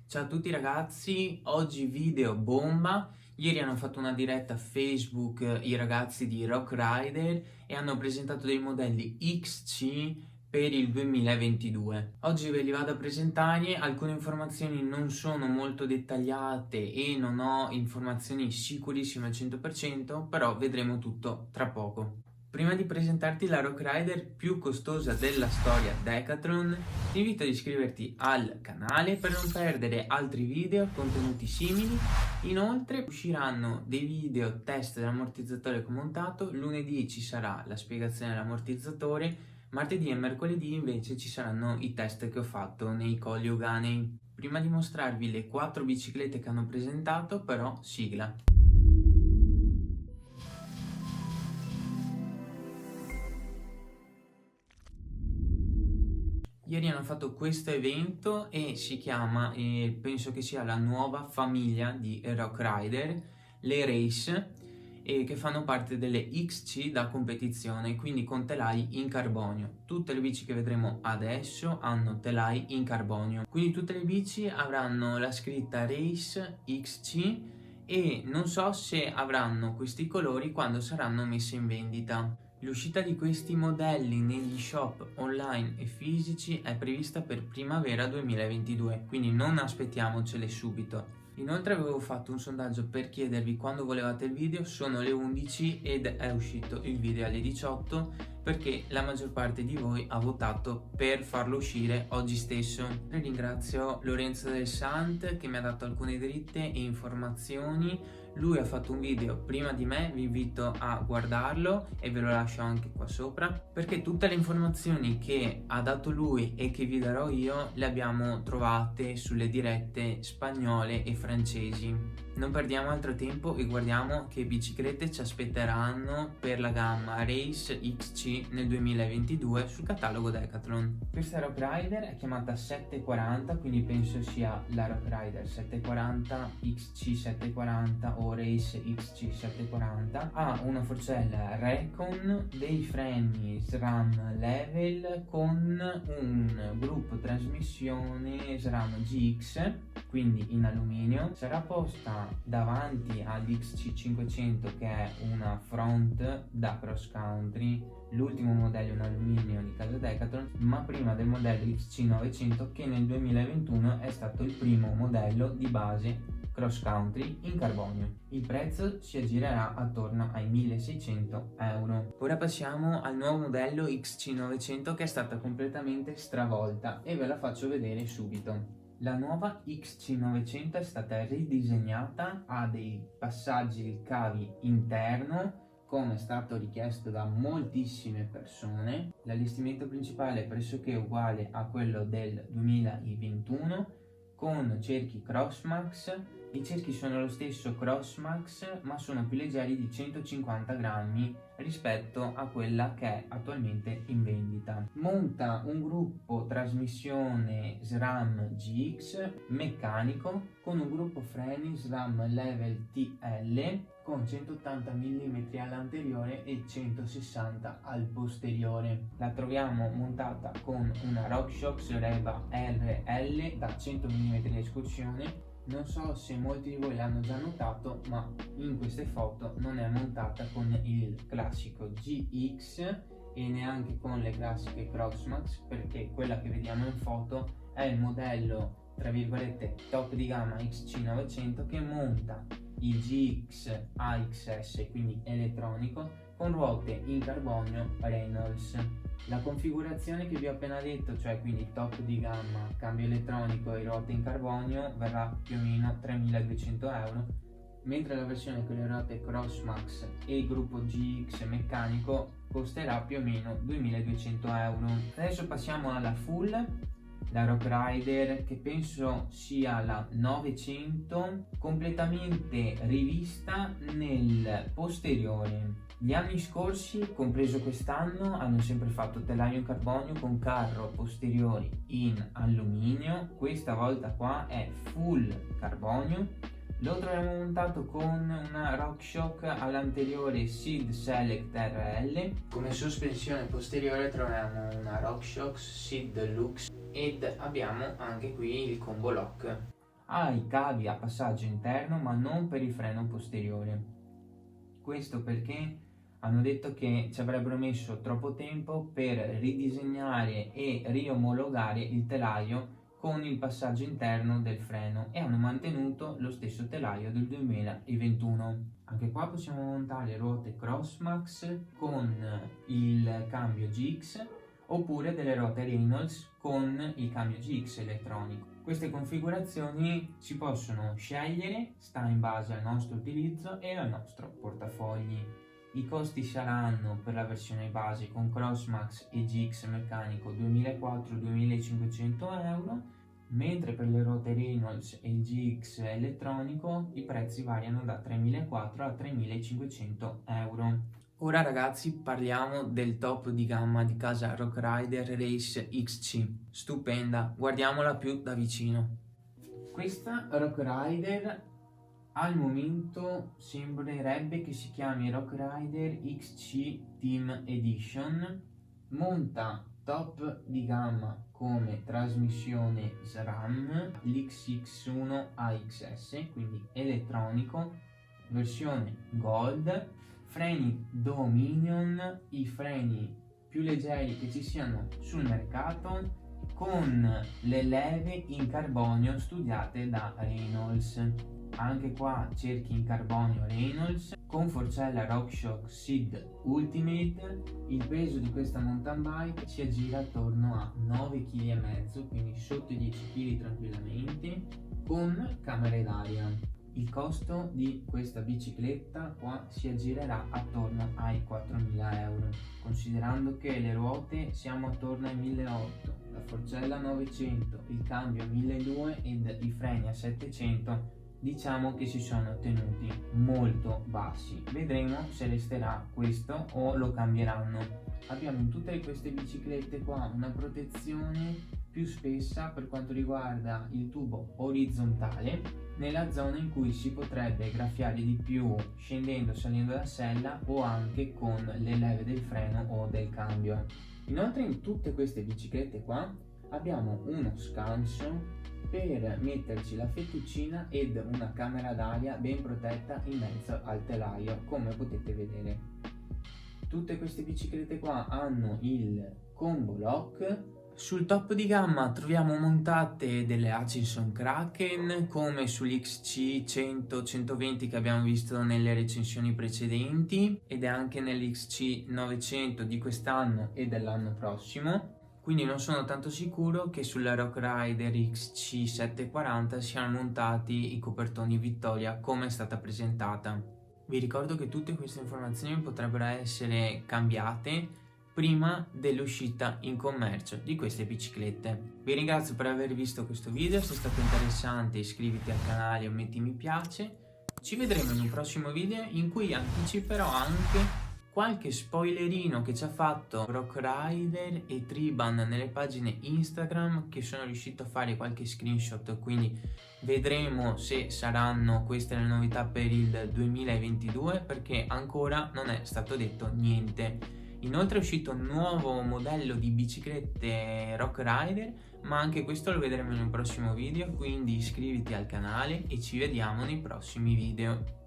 Ciao a tutti ragazzi, oggi video bomba. Ieri hanno fatto una diretta Facebook i ragazzi di Rock Rider e hanno presentato dei modelli XC per il 2022. Oggi ve li vado a presentare, alcune informazioni non sono molto dettagliate e non ho informazioni sicurissime al 100%, però vedremo tutto tra poco. Prima di presentarti la Rock Rider più costosa della storia Decathlon, ti invito ad iscriverti al canale per non perdere altri video contenuti simili. Inoltre usciranno dei video test dell'ammortizzatore che ho montato, lunedì ci sarà la spiegazione dell'ammortizzatore, martedì e mercoledì invece ci saranno i test che ho fatto nei colli Euganei. Prima di mostrarvi le 4 biciclette che hanno presentato, però sigla. Ieri hanno fatto questo evento e si chiama, penso che sia la nuova famiglia di Rock Rider, le Race, che fanno parte delle XC da competizione, quindi con telai in carbonio. Tutte le bici che vedremo adesso hanno telai in carbonio, quindi tutte le bici avranno la scritta Race XC e non so se avranno questi colori quando saranno messe in vendita. L'uscita di questi modelli negli shop online e fisici è prevista per primavera 2022, quindi non aspettiamocele subito. Inoltre avevo fatto un sondaggio per chiedervi quando volevate il video, sono le 11 ed è uscito il video alle 18 perché la maggior parte di voi ha votato per farlo uscire oggi stesso. Ringrazio Lorenzo Del Sant che mi ha dato alcune dritte e informazioni. Lui ha fatto un video prima di me, vi invito a guardarlo e ve lo lascio anche qua sopra, perché tutte le informazioni che ha dato lui e che vi darò io le abbiamo trovate sulle dirette spagnole e francesi. Non perdiamo altro tempo e guardiamo che biciclette ci aspetteranno per la gamma Race XC nel 2022 sul catalogo Decathlon. Questa Rock Rider è chiamata 740, quindi penso sia la Rock Rider 740, XC 740 o Race XC 740. Ha una forcella Recon, dei freni SRAM Level con un gruppo trasmissione SRAM GX, quindi in alluminio. Sarà posta davanti all'XC500 che è una front da cross country, l'ultimo modello in alluminio di casa Decathlon, ma prima del modello XC900 che nel 2021 è stato il primo modello di base cross country in carbonio. Il prezzo si aggirerà attorno ai 1600 euro. Ora passiamo al nuovo modello XC900 che è stata completamente stravolta e ve la faccio vedere subito. La nuova XC900 è stata ridisegnata, ha dei passaggi di cavi interno come è stato richiesto da moltissime persone. L'allestimento principale è pressoché uguale a quello del 2021 con cerchi Crossmax. I cerchi sono lo stesso Crossmax ma sono più leggeri di 150 grammi rispetto a quella che è attualmente in vendita. Monta un gruppo trasmissione SRAM GX meccanico con un gruppo freni SRAM Level TL con 180 mm all'anteriore e 160 al posteriore. La troviamo montata con una RockShox Reva RL da 100 mm di escursione. Non so se molti di voi l'hanno già notato, ma in queste foto non è montata con il classico GX e neanche con le classiche Crossmax, perché quella che vediamo in foto è il modello tra virgolette top di gamma XC900 che monta il GX AXS, quindi elettronico, con ruote in carbonio Reynolds. La configurazione che vi ho appena detto, cioè quindi top di gamma, cambio elettronico e ruote in carbonio, verrà più o meno 3200 euro, mentre la versione con le ruote Crossmax e il gruppo GX meccanico costerà più o meno 2200 euro. Adesso passiamo alla full, la Rock Rider che penso sia la 900, completamente rivista nel posteriore. Gli anni scorsi, compreso quest'anno, hanno sempre fatto telaio in carbonio con carro posteriori in alluminio. Questa volta qua è full carbonio. Lo troviamo montato con una RockShox all'anteriore Sid Select RL. Come sospensione posteriore troviamo una RockShox Sid Deluxe ed abbiamo anche qui il combo lock. ha i cavi a passaggio interno ma non per il freno posteriore. Questo perché hanno detto che ci avrebbero messo troppo tempo per ridisegnare e riomologare il telaio con il passaggio interno del freno e hanno mantenuto lo stesso telaio del 2021. Anche qua possiamo montare ruote Crossmax con il cambio GX oppure delle ruote Reynolds con il cambio GX elettronico. Queste configurazioni si possono scegliere, sta in base al nostro utilizzo e al nostro portafogli. I costi saranno per la versione base con Crossmax e GX meccanico 2.400-2.500 euro, mentre per le ruote Reynolds e il GX elettronico i prezzi variano da 3.400 a 3.500 euro. Ora ragazzi parliamo del top di gamma di casa Rock Rider Race XC, stupenda, guardiamola più da vicino. Questa Rock Rider al momento sembrerebbe che si chiami Rock Rider XC Team Edition, monta top di gamma come trasmissione SRAM, l'XX1 AXS, quindi elettronico, versione Gold, freni Dominion, i freni più leggeri che ci siano sul mercato, con le leve in carbonio studiate da Reynolds. Anche qua cerchi in carbonio Reynolds con forcella RockShox SID Ultimate. Il peso di questa mountain bike si aggira attorno a 9,5 kg, quindi sotto i 10 kg tranquillamente, con camere d'aria. Il costo di questa bicicletta qua si aggirerà attorno ai 4.000 euro, considerando che le ruote siamo attorno ai 1.800, la forcella 900, il cambio 1.200 ed i freni a 700. Diciamo che si sono tenuti molto bassi. Vedremo se resterà questo o lo cambieranno. Abbiamo in tutte queste biciclette qua una protezione più spessa per quanto riguarda il tubo orizzontale, nella zona in cui si potrebbe graffiare di più scendendo, salendo la sella o anche con le leve del freno o del cambio. Inoltre in tutte queste biciclette qua abbiamo uno scanso per metterci la fettuccina ed una camera d'aria ben protetta in mezzo al telaio, come potete vedere. Tutte queste biciclette qua hanno il combo lock. Sul top di gamma troviamo montate delle Hutchinson Kraken come sull'XC 100-120 che abbiamo visto nelle recensioni precedenti ed è anche nell'XC 900 di quest'anno e dell'anno prossimo. Quindi non sono tanto sicuro che sulla Rock Rider XC740 siano montati i copertoni Vittoria come è stata presentata. Vi ricordo che tutte queste informazioni potrebbero essere cambiate prima dell'uscita in commercio di queste biciclette. Vi ringrazio per aver visto questo video, se è stato interessante iscriviti al canale o metti mi piace. Ci vedremo in un prossimo video in cui anticiperò anche qualche spoilerino che ci ha fatto Rock Rider e Triban nelle pagine Instagram, che sono riuscito a fare qualche screenshot, quindi vedremo se saranno queste le novità per il 2022 perché ancora non è stato detto niente. Inoltre è uscito un nuovo modello di biciclette Rock Rider, ma anche questo lo vedremo in un prossimo video, quindi iscriviti al canale e ci vediamo nei prossimi video.